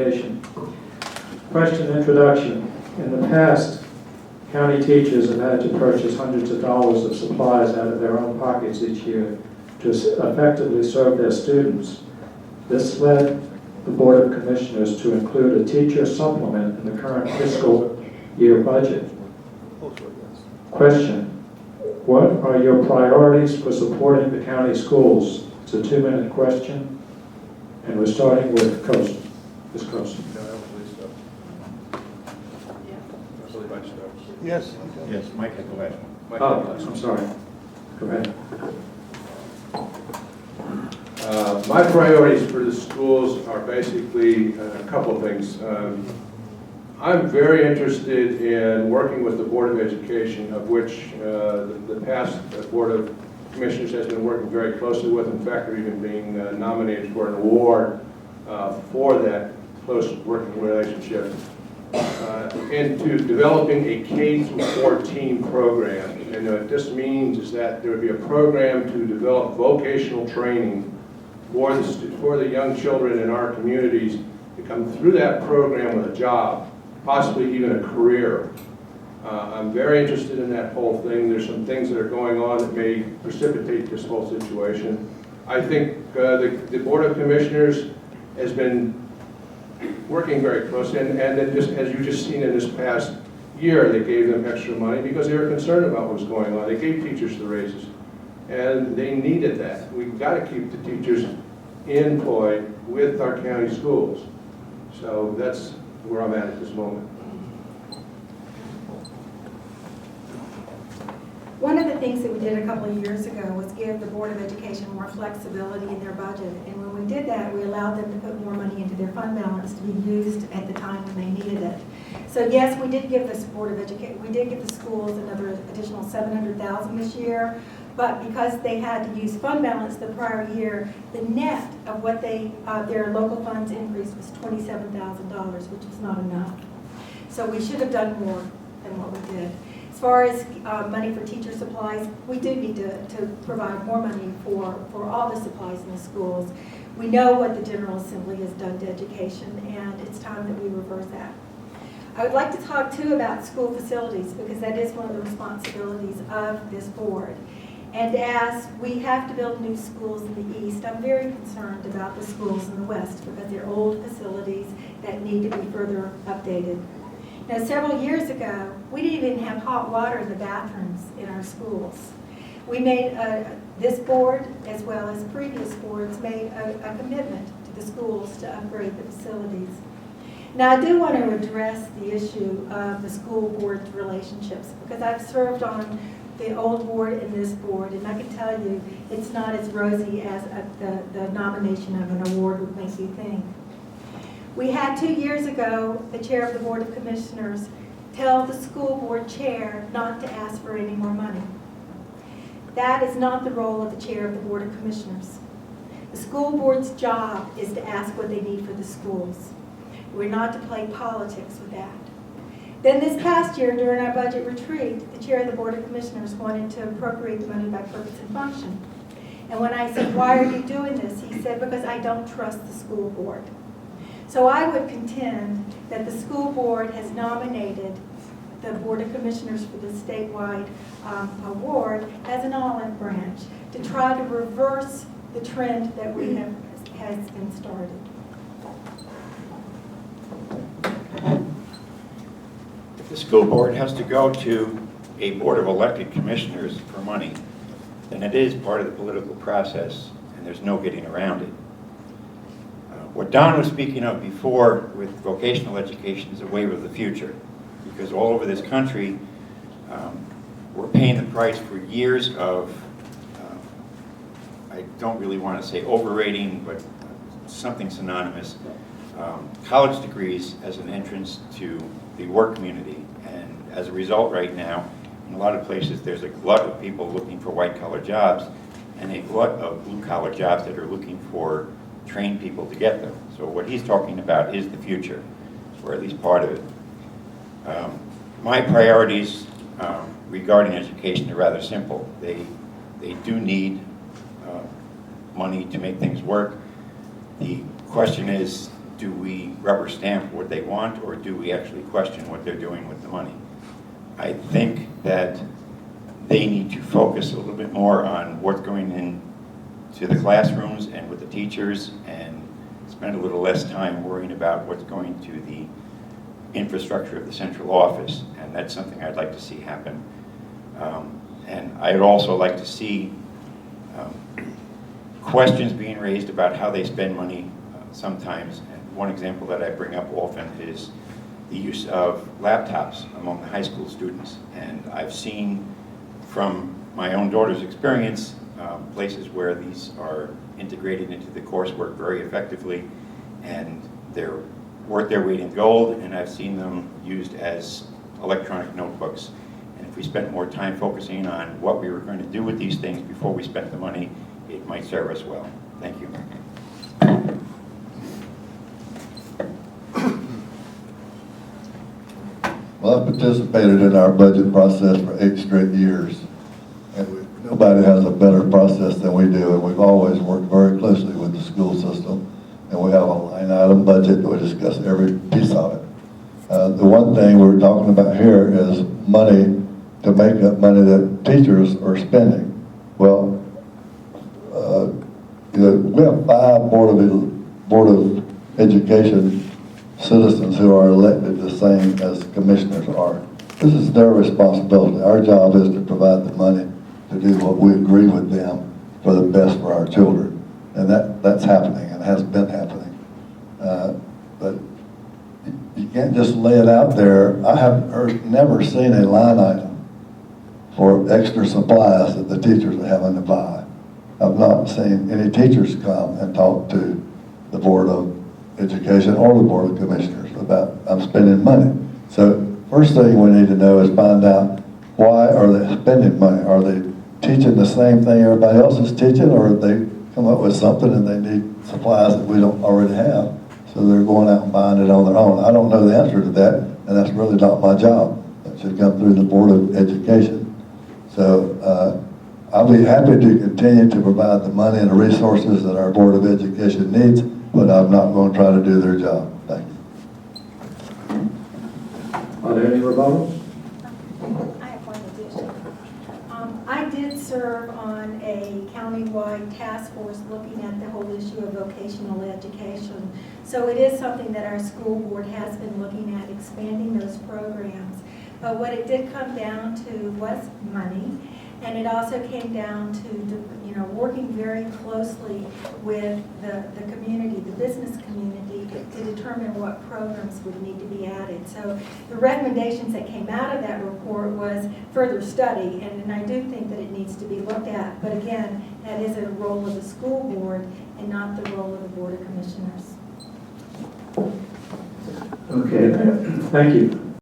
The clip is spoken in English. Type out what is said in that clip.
Education. Question introduction. In the past, county teachers have had to purchase hundreds of dollars of supplies out of their own pockets each year to effectively serve their students. This led the Board of Commissioners to include a teacher supplement in the current fiscal year budget. Question. What are your priorities for supporting the county schools? It's a 2-minute question, and we're starting with Coast. Ms. Coast. Yes. Yes, Mike had the last one. Oh, I'm sorry. Go ahead. My priorities for the schools are basically a couple of things. I'm very interested in working with the Board of Education, of which the past Board of Commissioners has been working very closely with. In fact, they're even being nominated for an award for that close working relationship. Into developing a K-14 program. And what this means is that there would be a program to develop vocational training for the young children in our communities to come through that program with a job, possibly even a career. I'm very interested in that whole thing. There's some things that are going on that may precipitate this whole situation. I think the Board of Commissioners has been working very closely, and then just as you just seen in this past year, they gave them extra money because they were concerned about what was going on. They gave teachers the raises, and they needed that. We've got to keep the teachers employed with our county schools. So that's where I'm at this moment. One of the things that we did a couple of years ago was give the Board of Education more flexibility in their budget. And when we did that, we allowed them to put more money into their fund balance to be used at the time when they needed it. So yes, we did give the Board of Education, we did give the schools another additional $700,000 this year. But because they had to use fund balance the prior year, the net of what their local funds increased was $27,000, which was not enough. So we should have done more than what we did. As far as money for teacher supplies, we do need to provide more money for all the supplies in the schools. We know what the General Assembly has done to education, and it's time that we reverse that. I would like to talk too about school facilities, because that is one of the responsibilities of this board. And as we have to build new schools in the east, I'm very concerned about the schools in the west, because they're old facilities that need to be further updated. Now, several years ago, we didn't even have hot water in the bathrooms in our schools. We made, this board, as well as previous boards, made a commitment to the schools to upgrade the facilities. Now, I do want to address the issue of the school board relationships, because I've served on the old board and this board, and I can tell you it's not as rosy as the nomination of an award would make you think. We had 2 years ago the chair of the Board of Commissioners tell the school board chair not to ask for any more money. That is not the role of the chair of the Board of Commissioners. The school board's job is to ask what they need for the schools. We're not to play politics with that. Then this past year, during our budget retreat, the chair of the Board of Commissioners wanted to appropriate the money by purpose and function. And when I said, "Why are you doing this?" he said, "Because I don't trust the school board." So I would contend that the school board has nominated the Board of Commissioners for the statewide award as an olive branch to try to reverse the trend that we has been started. If the school board has to go to a board of elected commissioners for money, then it is part of the political process, and there's no getting around it. What Don was speaking of before with vocational education is a wave of the future, because all over this country, we're paying the price for years of, I don't really want to say overrating, but something synonymous, college degrees as an entrance to the work community. And as a result right now, in a lot of places, there's a glut of people looking for white-collar jobs and a glut of blue-collar jobs that are looking for trained people to get them. So what he's talking about is the future, or at least part of it. My priorities regarding education are rather simple. They do need money to make things work. The question is, do we rubber stamp what they want, or do we actually question what they're doing with the money? I think that they need to focus a little bit more on what's going into the classrooms and with the teachers, and spend a little less time worrying about what's going to the infrastructure of the central office, and that's something I'd like to see happen. And I'd also like to see questions being raised about how they spend money sometimes. And one example that I bring up often is the use of laptops among the high school students. And I've seen from my own daughter's experience places where these are integrated into the coursework very effectively, and they're worth their weight in gold, and I've seen them used as electronic notebooks. And if we spent more time focusing on what we were going to do with these things before we spent the money, it might serve us well. Thank you. Well, I've participated in our budget process for 8 straight years, and nobody has a better process than we do, and we've always worked very closely with the school system, and we have a line item budget that we discuss every piece of it. The one thing we're talking about here is money to make up money that teachers are spending. Well, we have 5 Board of Education citizens who are elected the same as commissioners are. This is their responsibility. Our job is to provide the money to do what we agree with them for the best for our children. And that's happening and has been happening. But you can't just lay it out there. I have never seen a line item for extra supplies that the teachers are having to buy. I've not seen any teachers come and talk to the Board of Education or the Board of Commissioners about, I'm spending money. So first thing we need to know is find out, why are they spending money? Are they teaching the same thing everybody else is teaching, or they come up with something and they need supplies that we don't already have, so they're going out and buying it on their own? I don't know the answer to that, and that's really not my job. That should come through the Board of Education. So I'll be happy to continue to provide the money and the resources that our Board of Education needs, but I'm not going to try to do their job. Thank you. Are there any rebuttals? I have one addition. I did serve on a countywide task force looking at the whole issue of vocational education. So it is something that our school board has been looking at, expanding those programs. But what it did come down to was money. And it also came down to, working very closely with the community, the business community, to determine what programs would need to be added. So the recommendations that came out of that report was further study, and I do think that it needs to be looked at. But again, that is a role of the school board and not the role of the Board of Commissioners. Okay, thank you.